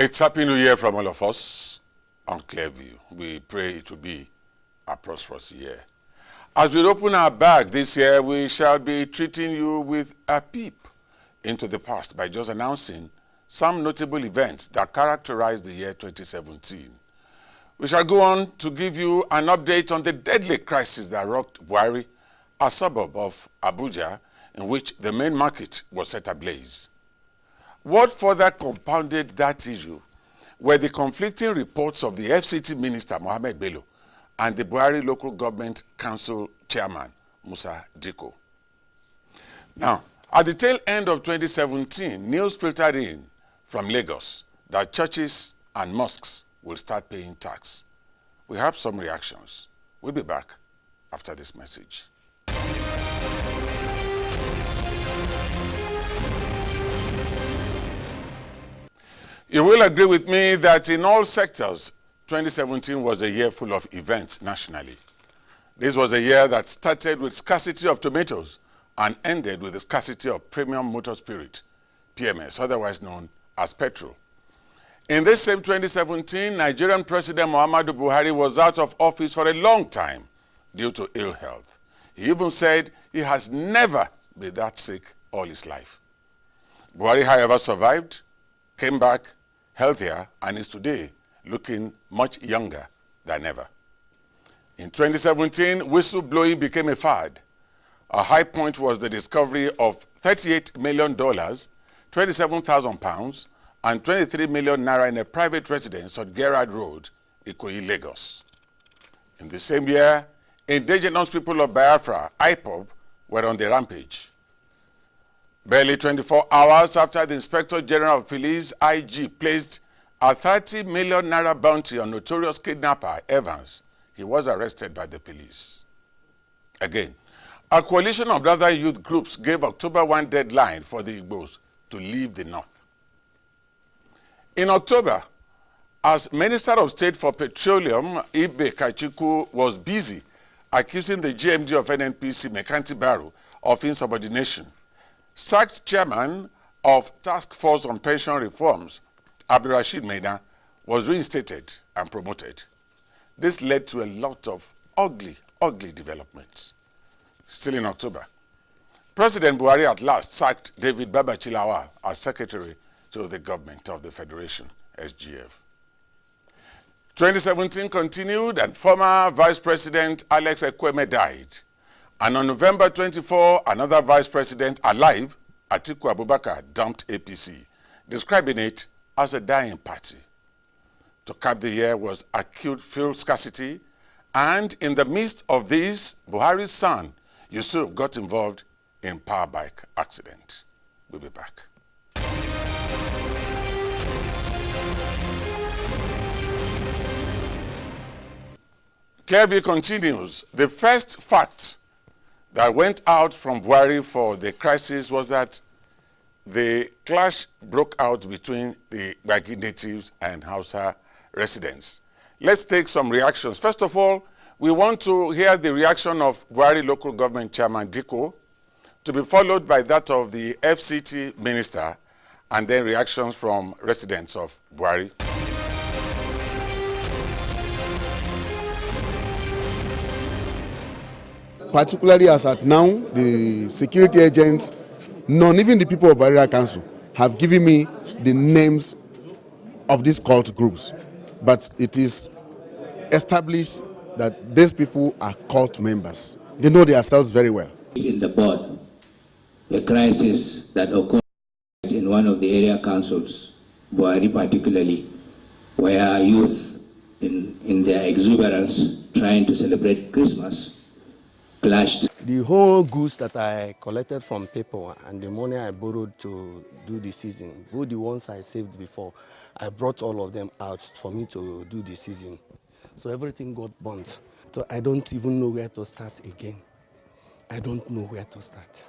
It's Happy New Year from all of us on Clearview. We pray it will be a prosperous year. As we open our bag this year, we shall be treating you with a peep into the past by just announcing some notable events that characterized the year 2017. We shall go on to give you an update on the deadly crisis that rocked Bwari, a suburb of Abuja, in which the main market was set ablaze. What further compounded that issue were the conflicting reports of the FCT Minister Mohammed Bello and the Bwari Local Government Council Chairman Musa Diko. Now, at the tail end of 2017, news filtered in from Lagos that churches and mosques will start paying tax. We have some reactions. We'll be back after this message. You will agree with me that in all sectors, 2017 was a year full of events nationally. This was a year that started with scarcity of tomatoes and ended with the scarcity of premium motor spirit, PMS, otherwise known as petrol. In this same 2017, Nigerian President Muhammadu Bwari was out of office for a long time due to ill health. He even said he has never been that sick all his life. Bwari, however, survived, came back healthier, and is today looking much younger than ever. In 2017, whistleblowing became a fad. A high point was the discovery of $38 million, 27,000 pounds, and 23 million naira in a private residence on Gerard Road, Ikoyi, Lagos. In the same year, indigenous people of Biafra, IPOB, were on the rampage. Barely 24 hours after the Inspector General of Police, IG, placed a 30 million naira bounty on notorious kidnapper Evans, he was arrested by the police. Again, a coalition of other youth groups gave October 1 deadline for the Igbos to leave the north. In October, as Minister of State for Petroleum, Ibe Kachiku was busy accusing the GMD of NNPC, Mekanti Baro, of insubordination, sacked chairman of Task Force on Pension Reforms, Abdurrashid Maina, was reinstated and promoted. This led to a lot of ugly developments. Still in October, President Bwari at last sacked David Babachi Lawal as secretary to the government of the Federation, SGF. 2017 continued and former Vice President Alex Ekweme died. And on November 24, another vice president alive, Atiku Abubakar, dumped APC, describing it as a dying party. To cap the year was acute fuel scarcity, and in the midst of this, Buhari's son, Yusuf, got involved in power bike accident. We'll be back. Clearview continues. The first fact that went out from Bwari for the crisis was that the clash broke out between the Bagi natives and Hausa residents. Let's take some reactions. First of all, we want to hear the reaction of Bwari Local Government Chairman Diko, to be followed by that of the FCT Minister, and then reactions from residents of Bwari. Particularly as at now, the security agents, none, even the people of Barrier Council, have given me the names of these cult groups. But it is established that these people are cult members. They know themselves very well. In the board, a crisis that occurred in one of the area councils, Bwari particularly, where youth in their exuberance trying to celebrate Christmas clashed. The whole goods that I collected from people and the money I borrowed to do the season, both the ones I saved before, I brought all of them out for me to do the season. So everything got burnt. So I don't even know where to start again. I don't know where to start.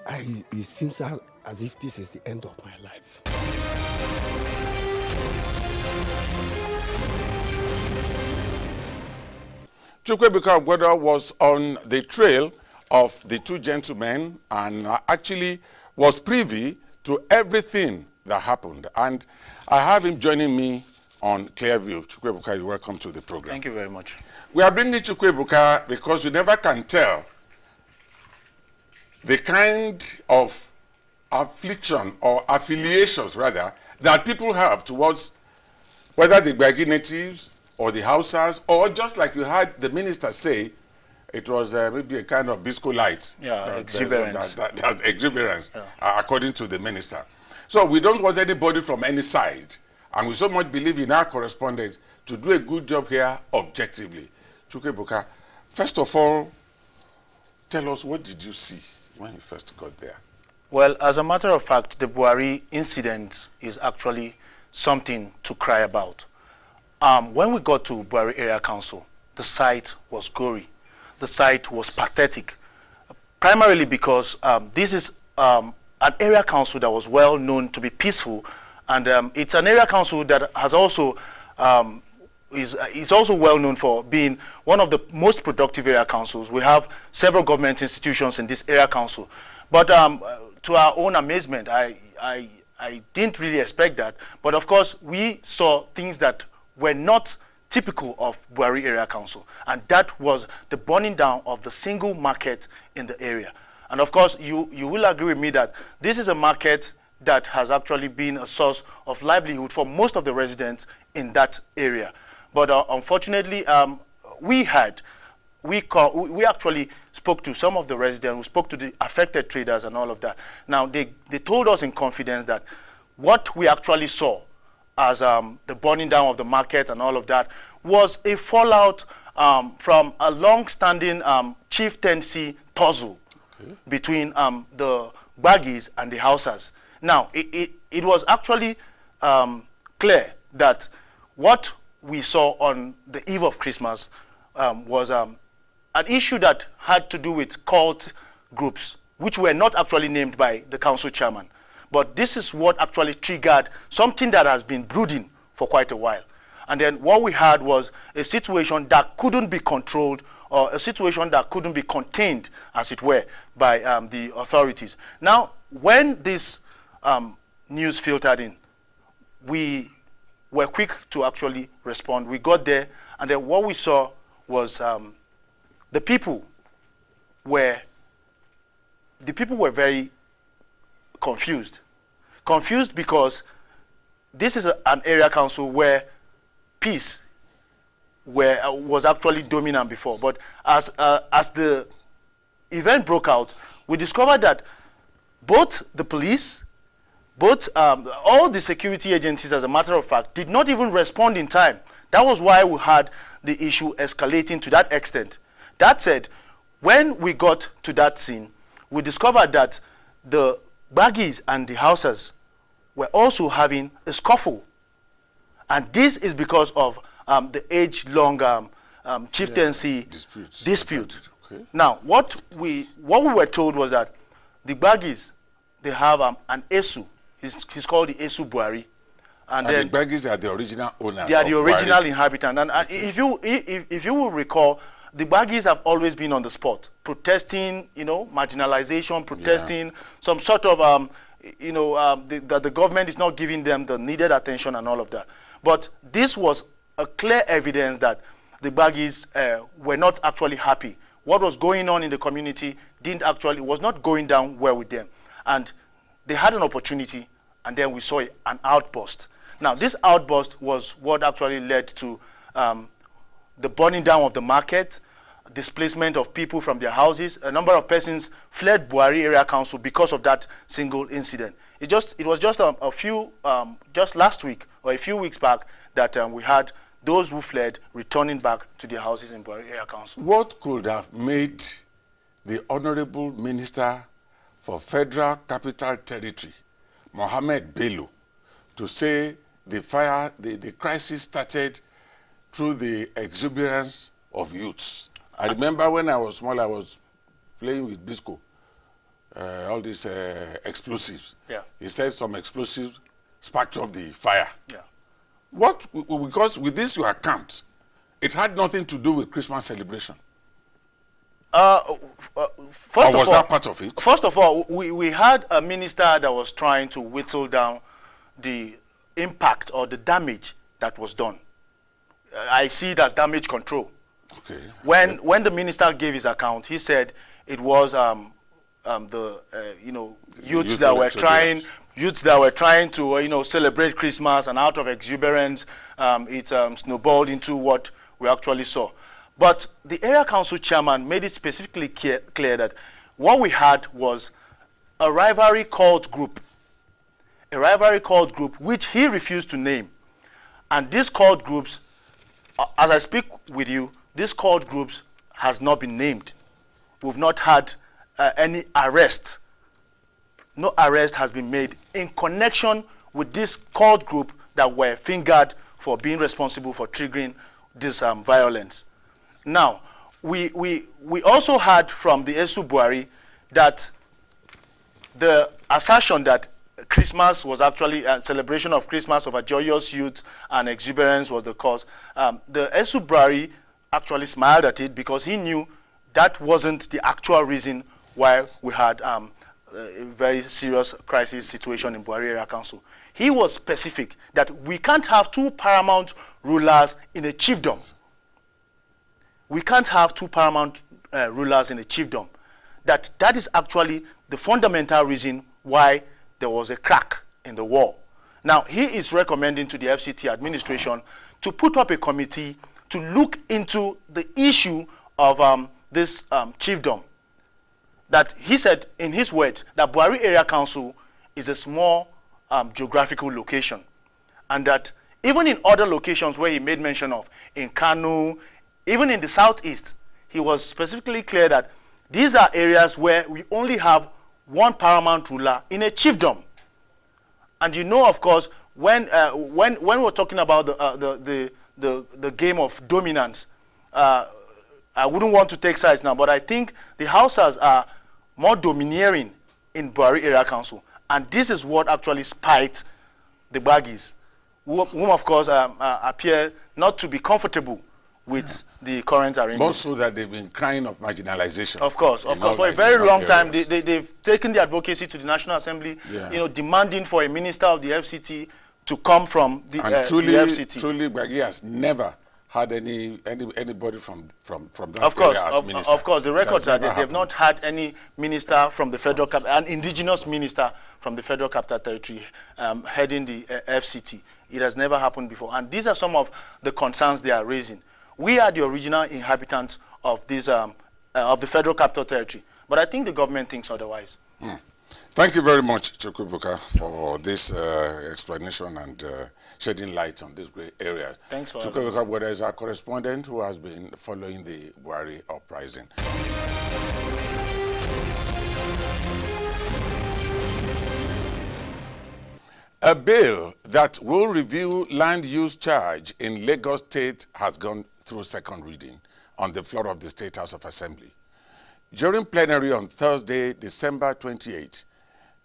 It seems as if this is the end of my life. Chukwuebuka Ogbodo was on the trail of the two gentlemen and actually was privy to everything that happened. And I have him joining me on Clearview. Chukwuebuka, you're welcome to the program. Thank you very much. We are bringing Chukwuebuka because you never can tell the kind of affliction or affiliations, rather, that people have towards whether the Bwari natives or the Hausas, or just like you heard the minister say, it was maybe a kind of disco light. Yeah, exuberance. That exuberance, according to the minister. So we don't want anybody from any side. And we so much believe in our correspondents to do a good job here objectively. Chukwuebuka, first of all, tell us, what did you see when you first got there? Well, as a matter of fact, the Bwari incident is actually something to cry about. When we got to Bwari Area Council, the site was gory. The site was pathetic, primarily because this is an area council that was well known to be peaceful, and it's an area council that has also is also well known for being one of the most productive area councils. We have several government institutions in this area council, but to our own amazement, I didn't really expect that. But of course, we saw things that were not typical of Bwari Area Council, and that was the burning down of the single market in the area. And of course, you will agree with me that this is a market that has actually been a source of livelihood for most of the residents in that area. But unfortunately, we actually spoke to some of the residents, we spoke to the affected traders and all of that. Now, they told us in confidence that what we actually saw as the burning down of the market and all of that was a fallout from a long-standing chieftaincy tussle between the Gbagis and the Hausas. Now, it was actually clear that what we saw on the eve of Christmas was an issue that had to do with cult groups, which were not actually named by the council chairman. But this is what actually triggered something that has been brooding for quite a while. And then what we had was a situation that couldn't be controlled, or a situation that couldn't be contained, as it were, by the authorities. Now, when this news filtered in, we were quick to actually respond. We got there, and then what we saw was the people were very confused. Confused because this is an area council where peace was actually dominant before. But as the event broke out, we discovered that both the police, all the security agencies, as a matter of fact, did not even respond in time. That was why we had the issue escalating to that extent. That said, when we got to that scene, we discovered that the Gbagis and the Hausas were also having a scuffle. And this is because of the age-long chieftaincy dispute. Okay. Now, what we were told was that the Gbagis, they have an Esu. He's called the Esu Bwari. And then the Gbagis are the original owners. They are the original Bwari inhabitants. And if you will recall, the Gbagis have always been on the spot, protesting, marginalization, protesting some sort of, that the government is not giving them the needed attention and all of that. But this was a clear evidence that the Gbagis were not actually happy. What was going on in the community was not going down well with them. And they had an opportunity, and then we saw an outburst. Now, this outburst was what actually led to the burning down of the market, displacement of people from their houses. A number of persons fled Bwari Area Council because of that single incident. It was just just last week or a few weeks back that we had those who fled returning back to their houses in Bwari Area Council. What could have made the Honorable Minister for Federal Capital Territory, Mohammed Bello, to say the crisis started through the exuberance of youths? I remember when I was small, I was playing with disco, all these explosives. Yeah. He said some explosives sparked off the fire. Yeah. Because with this your account, it had nothing to do with Christmas celebration. First or was that part of it? First of all, we had a minister that was trying to whittle down the impact or the damage that was done. I see it as damage control. Okay. When the minister gave his account, he said it was youths that were trying to celebrate Christmas, and out of exuberance, it snowballed into what we actually saw. But the area council chairman made it specifically clear that what we had was a rivalry cult group, which he refused to name. And these cult groups, as I speak with you, these cult groups has not been named. We've not had any arrest. No arrest has been made in connection with this cult group that were fingered for being responsible for triggering this violence. Now, we also heard from the ESU Bwari that the assertion that Christmas was actually a celebration of Christmas of a joyous youth and exuberance was the cause. The ESU Bwari actually smiled at it because he knew that wasn't the actual reason why we had a very serious crisis situation in Bwari Area Council. He was specific that we can't have two paramount rulers in a chiefdom. We can't have two paramount rulers in a chiefdom. That is actually the fundamental reason why there was a crack in the wall. Now, he is recommending to the FCT administration to put up a committee to look into the issue of this chiefdom. That he said, in his words, that Bwari Area Council is a small geographical location. And that even in other locations where he made mention of, in Kanu, even in the southeast, he was specifically clear that these are areas where we only have one paramount ruler in a chiefdom. And you know, of course, when we're talking about the game of dominance, I wouldn't want to take sides now, but I think the Hausas are more domineering in Bwari Area Council. And this is what actually spiked the Baggies, whom of course appear not to be comfortable with the current arrangement. More so that they've been crying of marginalization. Of course. For a very long time, they've taken the advocacy to the National Assembly, demanding for a minister of the FCT to come from the FCT. Truly, Bwari has never had anybody from that area as minister. Of course, the records are that they've not had any minister from the federal capital, an indigenous minister from the Federal Capital Territory heading the FCT. It has never happened before. And these are some of the concerns they are raising. We are the original inhabitants of this of the Federal Capital Territory, but I think the government thinks otherwise. Thank you very much, Chukwuebuka, for this explanation and shedding light on this great area. Thanks for Chukwuebuka Bwari is our correspondent who has been following the Bwari uprising. A bill that will review land use charge in Lagos State has gone through second reading on the floor of the State House of Assembly. During plenary on Thursday, December 28,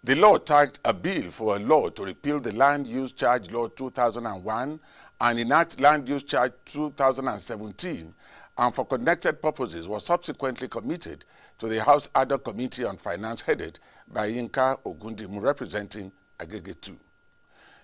the law tagged a bill for a law to repeal the Land Use Charge Law 2001 and enact Land Use Charge 2017, and for connected purposes was subsequently committed to the House Ad hoc Committee on Finance headed by Yinka Ogundimu representing Agege 2.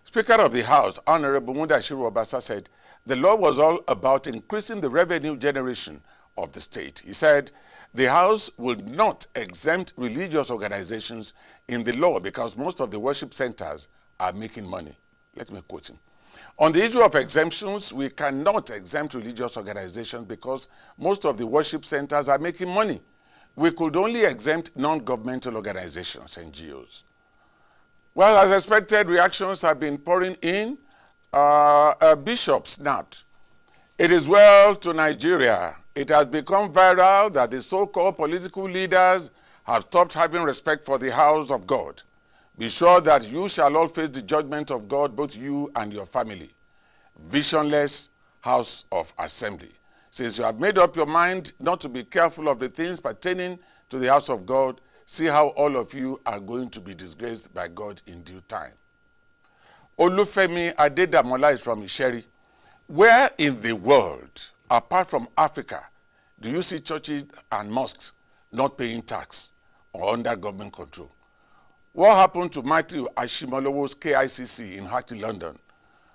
Speaker of the House, Honorable Mudashiru Obasa, said the law was all about increasing the revenue generation of the state. He said the House would not exempt religious organizations in the law because most of the worship centers are making money. Let me quote him. On the issue of exemptions, we cannot exempt religious organizations because most of the worship centers are making money. We could only exempt non-governmental organizations, NGOs. Well, as expected, reactions have been pouring in. Bishop snapped. It is well to Nigeria. It has become viral that the so-called political leaders have stopped having respect for the house of God. Be sure that you shall all face the judgment of God, both you and your family. Visionless house of assembly. Since you have made up your mind not to be careful of the things pertaining to the house of God, see how all of you are going to be disgraced by God in due time. Olufemi Adedamola is from Isheri. Where in the world, apart from Africa, do you see churches and mosques not paying tax or under government control? What happened to Matthew Ashimolowo's KICC in Hackney, London?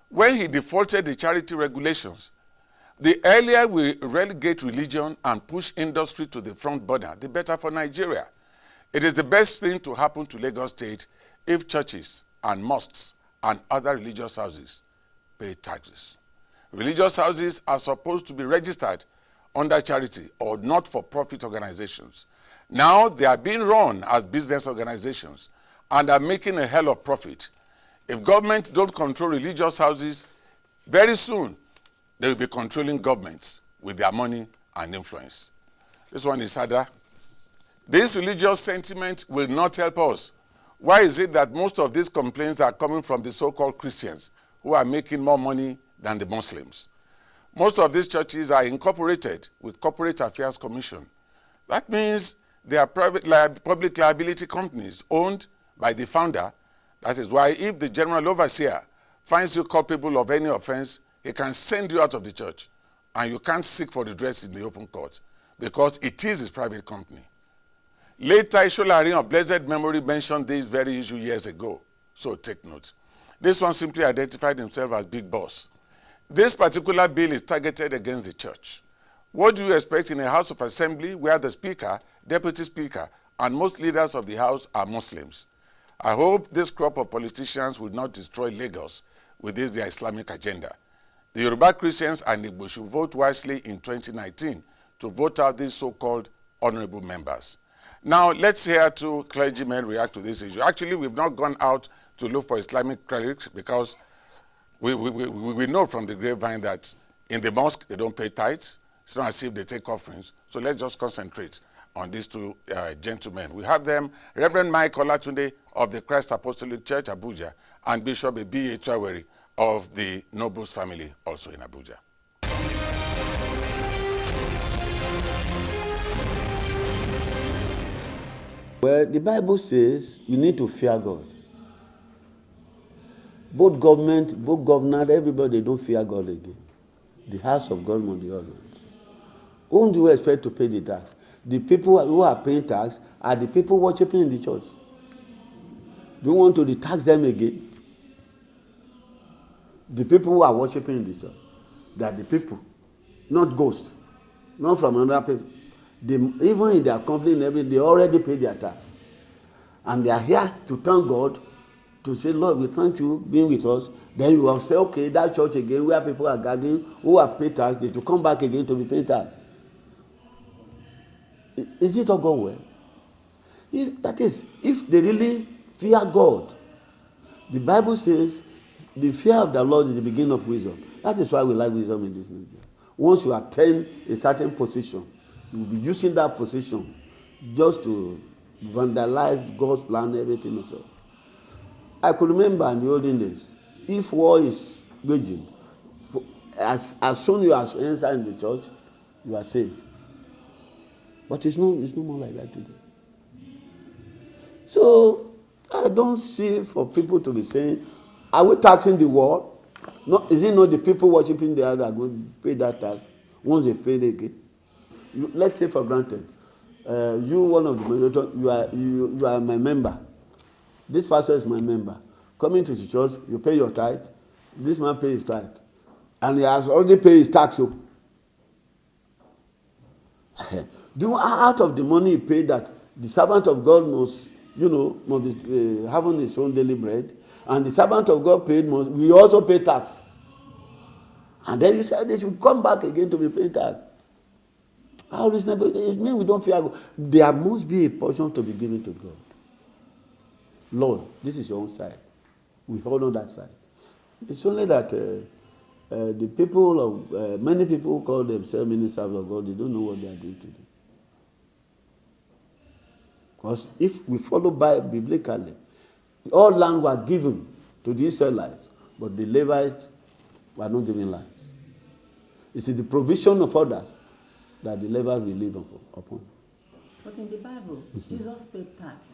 When he defaulted the charity regulations, the earlier we relegate religion and push industry to the front burner, the better for Nigeria. It is the best thing to happen to Lagos State if churches and mosques and other religious houses pay taxes. Religious houses are supposed to be registered under charity or not-for-profit organizations. Now they are being run as business organizations and are making a hell of profit. If governments don't control religious houses, very soon they will be controlling governments with their money and influence. This one is harder. This religious sentiment will not help us. Why is it that most of these complaints are coming from the so-called Christians who are making more money than the Muslims? Most of these churches are incorporated with Corporate Affairs Commission. That means they are public liability companies owned by the founder. That is why if the general overseer finds you culpable of any offense, he can send you out of the church and you can't seek for redress in the open court because it is his private company. Late Isholari of blessed memory mentioned this very issue years ago, so take note. This one simply identified himself as big boss. This particular bill is targeted against the church. What do you expect in a House of Assembly where the Speaker, Deputy Speaker, and most leaders of the House are Muslims? I hope this crop of politicians will not destroy Lagos with this their Islamic agenda. The Yoruba Christians and Igbo should vote wisely in 2019 to vote out these so-called honorable members. Now, let's hear two clergymen react to this issue. Actually, we've not gone out to look for Islamic clerics because we know from the grapevine that in the mosque, they don't pay tithes. It's not as if they take offerings. So let's just concentrate on these two gentlemen. We have them, Reverend Mike Olatunde of the Christ Apostolic Church, Abuja, and Bishop B.A. Chaweri of the Nobles family, also in Abuja. Well, the Bible says you need to fear God. Both government, both governors, everybody, they don't fear God again. The house of God must be honored. Whom do you expect to pay the tax? The people who are paying tax are the people worshiping in the church. Do you want to tax them again? The people who are worshiping in the church, they are the people, not ghosts, not from another people. They, even in their company and everything, they already pay their tax. And they are here to thank God, to say, Lord, we thank you being with us. Then you will say, okay, that church again, where people are gathering, who are paid tax, they to come back again to be paid tax. Is it all go well? If they really fear God, the Bible says, the fear of the Lord is the beginning of wisdom. That is why we like wisdom in this nation. Once you attain a certain position, you will be using that position just to vandalize God's plan, everything and so. I could remember in the olden days, if war is waging, as soon as you enter in the church, you are safe. But it's no more like that today. So I don't see for people to be saying, are we taxing the world? No, is it not the people worshiping the other going to pay that tax once they pay it again? Let's say for granted, you one of the moderators, you are my member. This pastor is my member. Coming to the church, you pay your tithe. This man pays his tithe, and he has already paid his tax. So, do out of the money he paid, that the servant of God must be having his own daily bread, and the servant of God paid we also pay tax. And then you said they should come back again to be paying tax. How reasonable? It means we don't fear God. There must be a portion to be given to God. Lord, this is your own side. We hold on that side. It's only that the people of many people who call themselves ministers of God, they don't know what they are doing today. Because if we follow biblically, all land were given to the Israelites, but the Levites were not given land. It's the provision of others that the Levites will live upon. But in the Bible, Jesus paid tax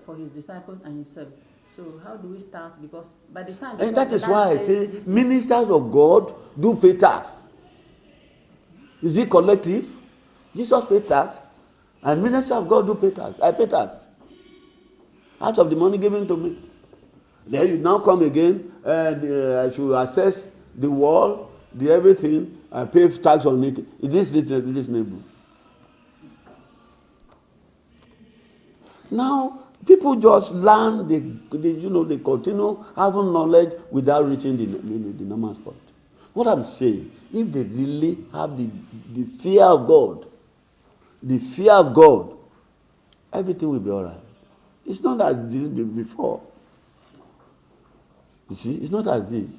for his disciples and himself. So how do we start? Because by the time... And that is why I say ministers of God do pay tax. Is it collective? Jesus paid tax, and ministers of God do pay tax. I pay tax. out of the money given to me. Then you now come again, and I should assess the wall, the everything, I pay tax on it. Is this reasonable? Now, people just learn, they continue having knowledge without reaching the normal spot. What I'm saying, if they really have the fear of God, everything will be all right. It's not as this before. You see, it's not as this.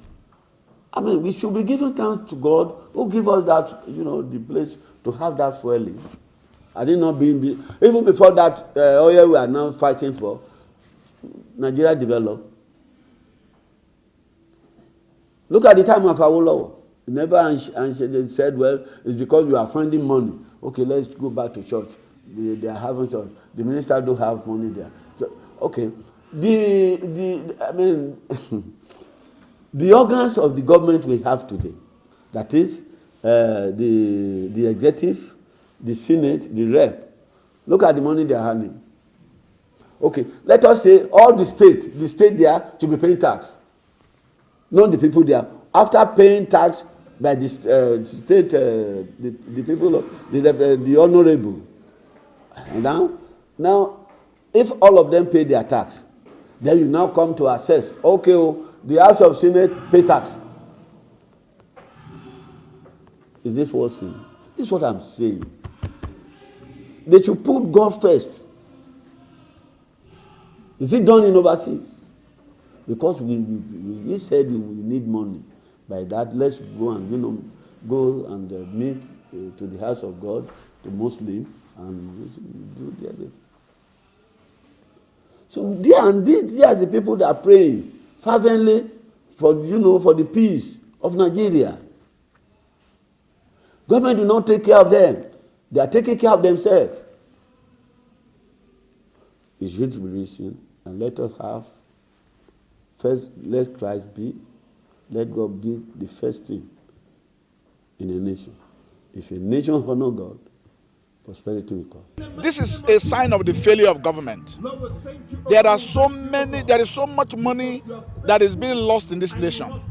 I mean, we should be giving thanks to God who give us that, the place to have that fueling. I did not even before that oil we are now fighting for, Nigeria developed. Look at the time of Awolowo. Never they said, well, it's because you are finding money. Okay, let's go back to church. They are having church. The minister don't have money there. So, okay, I mean, the organs of the government we have today, that is the executive, the senate, the rep. Look at the money they are handling. Okay, let us say all the state there to be paying tax. Not the people there. After paying tax by the state, the people, the honorable. And now, if all of them pay their tax, then you now come to assess. Okay, the House of Senate pay tax. Is this what sin? This is what I'm saying. They should put God first. Is it done in overseas? Because we said we need money. By that, let's go and meet to the house of God, the Muslim, and do the other. So they are the people that are praying fervently for the peace of Nigeria. Government do not take care of them. They are taking care of themselves. It should be reason, and let us have. First, let Christ be. Let God be the first thing in a nation. If a nation honor God, prosperity will come. This is a sign of the failure of government. There is so much money that is being lost in this nation.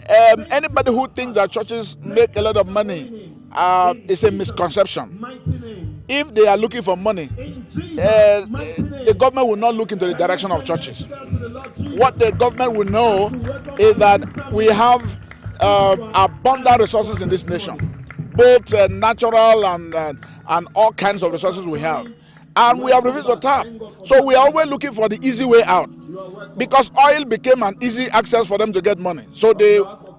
Anybody who thinks that churches make a lot of money is a misconception. If they are looking for money, the government will not look into the direction of churches. What the government will know is that we have abundant resources in this nation, both natural and all kinds of resources we have. And we have refused to tap. So we are always looking for the easy way out, because oil became an easy access for them to get money. So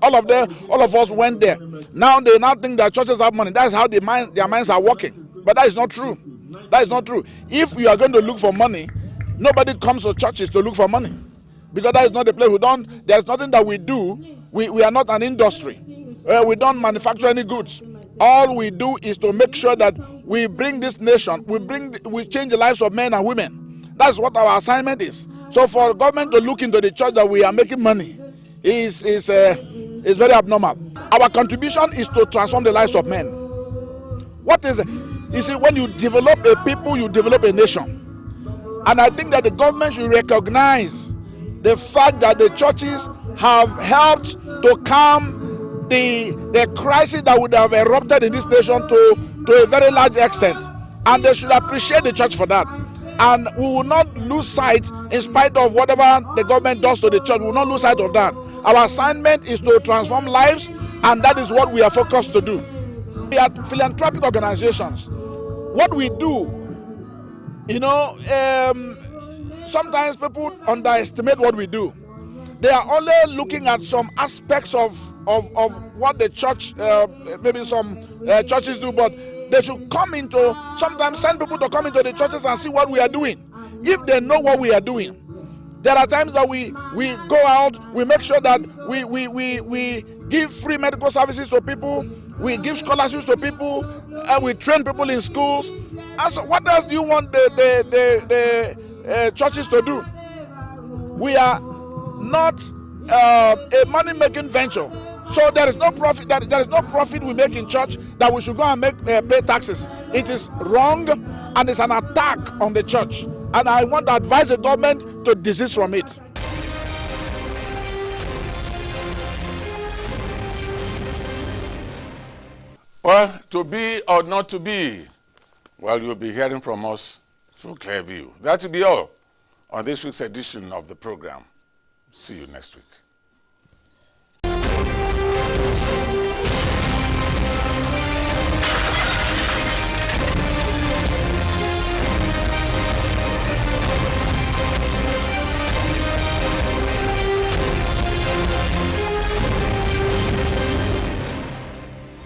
all of us went there. Now they think that churches have money. That's how their minds are working. But that is not true. That is not true. If you are going to look for money, nobody comes to churches to look for money, because that is not the place. There is nothing that we do. We are not an industry. We don't manufacture any goods. All we do is to make sure that we bring this nation, we change the lives of men and women. That's what our assignment is. So for government to look into the church that we are making money is very abnormal. Our contribution is to transform the lives of men. What is it? You see, when you develop a people, you develop a nation. And I think that the government should recognize the fact that the churches have helped to calm the crisis that would have erupted in this nation to a very large extent. And they should appreciate the church for that. And we will not lose sight, in spite of whatever the government does to the church, we will not lose sight of that. Our assignment is to transform lives, and that is what we are focused to do. We are philanthropic organizations. What we do, sometimes people underestimate what we do. They are only looking at some aspects of what the church, maybe some churches do, but they should sometimes send people to come into the churches and see what we are doing. If they know what we are doing, there are times that we go out, we make sure that we give free medical services to people, we give scholarships to people, we train people in schools. And so what else do you want the churches to do? We are not a money-making venture. So there is no profit. There is no profit we make in church that we should go and pay taxes. It is wrong, and it's an attack on the church. and I want to advise the government to desist from it. Well, to be or not to be, well, you'll be hearing from us through Clearview. That will be all on this week's edition of the program. See you next week.